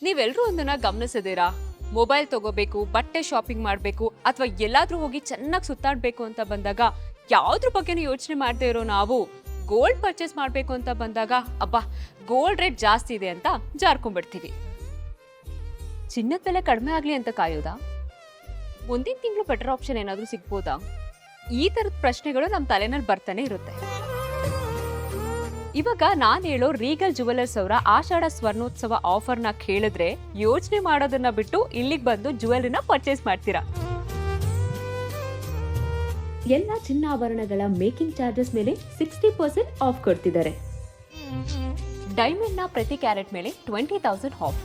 ನೀವೆಲ್ಲರೂ ಒಂದನ್ನ ಗಮನಿಸಿದೀರಾ? ಮೊಬೈಲ್ ತಗೋಬೇಕು, ಬಟ್ಟೆ ಶಾಪಿಂಗ್ ಮಾಡಬೇಕು ಅಥವಾ ಎಲ್ಲಾದ್ರೂ ಹೋಗಿ ಚೆನ್ನಾಗಿ ಸುತ್ತಾಡಬೇಕು ಅಂತ ಬಂದಾಗ ಯಾವ್ದ್ರ ಬಗ್ಗೆನೂ ಯೋಚನೆ ಮಾಡದೇ ಇರೋ ನಾವು ಗೋಲ್ಡ್ ಪರ್ಚೇಸ್ ಮಾಡಬೇಕು ಅಂತ ಬಂದಾಗ ಅಬ್ಬಾ ಗೋಲ್ಡ್ ರೇಟ್ ಜಾಸ್ತಿ ಇದೆ ಅಂತ ಜಾರ್ಕೊಂಡ್ಬಿಡ್ತೀವಿ. ಚಿನ್ನದ ಬೆಲೆ ಕಡಿಮೆ ಆಗ್ಲಿ ಅಂತ ಕಾಯೋದಾ? ಮುಂದಿನ ತಿಂಗಳು ಬೆಟರ್ ಆಪ್ಷನ್ ಏನಾದ್ರೂ ಸಿಗ್ಬೋದಾ? ಈ ತರದ ಪ್ರಶ್ನೆಗಳು ನಮ್ಮ ತಲೆನಲ್ಲಿ ಬರ್ತಾನೆ ಇರುತ್ತೆ. ಇವಾಗ ನಾನ್ ಹೇಳೋ ರೀಗಲ್ ಜುವೆಲರ್ಸ್ ಅವರ ಆಷಾಢ ಸ್ವರ್ಣೋತ್ಸವ ಆಫರ್ನ ಕೇಳಿದ್ರೆ ಯೋಚನೆ ಮಾಡೋದನ್ನ ಬಿಟ್ಟು ಇಲ್ಲಿಗೆ ಬಂದು ಜುವೆಲರಿನ ಪರ್ಚೇಸ್ ಮಾಡ್ತೀರಾ. ಎಲ್ಲ ಚಿನ್ನಾಭರಣಗಳ ಮೇಕಿಂಗ್ ಚಾರ್ಜಸ್ ಮೇಲೆ 60% ಆಫ್ ಕೊಡ್ತಿದ್ದಾರೆ. ಡೈಮಂಡ್ ನ ಪ್ರತಿ ಕ್ಯಾರೆಟ್ ಮೇಲೆ 20,000 of.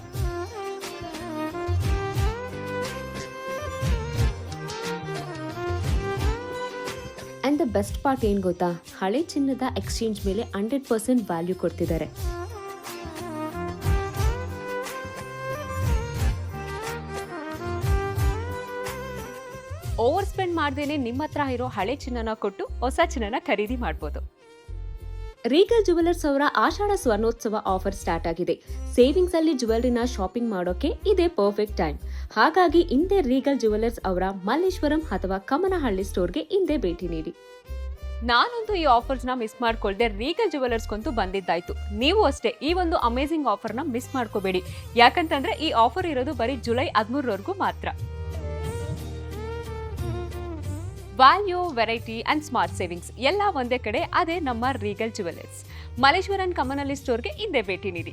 And the best part ಏನ್ ಗೊತ್ತಾ, ಹಳೆ ಚಿನ್ನದ ಎಕ್ಸ್ಚೇಂಜ್ ಮೇಲೆ 100% ವ್ಯಾಲ್ಯೂ ಕೊಡ್ತಿದ್ದಾರೆ. ಓವರ್ ಸ್ಪೆಂಡ್ ಮಾಡ್ದೇನೆ ನಿಮ್ಮ ಹತ್ರ ಇರೋ ಹಳೆ ಚಿನ್ನನ ಕೊಟ್ಟು ಹೊಸ ಚಿನ್ನನ ಖರೀದಿ ಮಾಡ್ಬೋದು. ರೀಗಲ್ ಜುವೆಲರ್ಸ್ ಅವರ ಆಷಾಢ ಸ್ವರ್ಣೋತ್ಸವ ಆಫರ್ ಸ್ಟಾರ್ಟ್ ಆಗಿದೆ. ಸೇವಿಂಗ್ಸ್ ಅಲ್ಲಿ ಜುವೆಲರಿನ ಶಾಪಿಂಗ್ ಮಾಡೋಕೆ ಇದೇ ಪರ್ಫೆಕ್ಟ್ ಟೈಮ್. ಹಾಗಾಗಿ ಇಂದೇ ರೀಗಲ್ ಜುವೆಲರ್ಸ್ ಅವರ ಮಲ್ಲೇಶ್ವರಂ ಅಥವಾ ಕಮನಹಳ್ಳಿ ಸ್ಟೋರ್ಗೆ ಇಂದೇ ಭೇಟಿ ನೀಡಿ. ನಾನಂತೂ ಈ ಆಫರ್ಸ್ನ ಮಿಸ್ ಮಾಡ್ಕೊಳ್ದೆ ರೀಗಲ್ ಜುವೆಲರ್ಸ್ಗಂತೂ ಬಂದಿದ್ದಾಯ್ತು. ನೀವು ಅಷ್ಟೇ ಈ ಒಂದು ಅಮೇಸಿಂಗ್ ಆಫರ್ನ ಮಿಸ್ ಮಾಡ್ಕೋಬೇಡಿ. ಯಾಕಂತಂದ್ರೆ ಈ ಆಫರ್ ಇರೋದು ಬರೀ ಜುಲೈ 13ರವರೆಗೂ ಮಾತ್ರ. Value, variety and smart savings ಎಲ್ಲ ಒಂದೇ ಕಡೆ, ಅದೇ ನಮ್ಮ ರೀಗಲ್ ಜುವೆಲರ್ಸ್. ಮಲ್ಲೇಶ್ವರಂ ಕಮನಹಳ್ಳಿ ಸ್ಟೋರ್ಗೆ ಇಂದೇ ಭೇಟಿ ನೀಡಿ.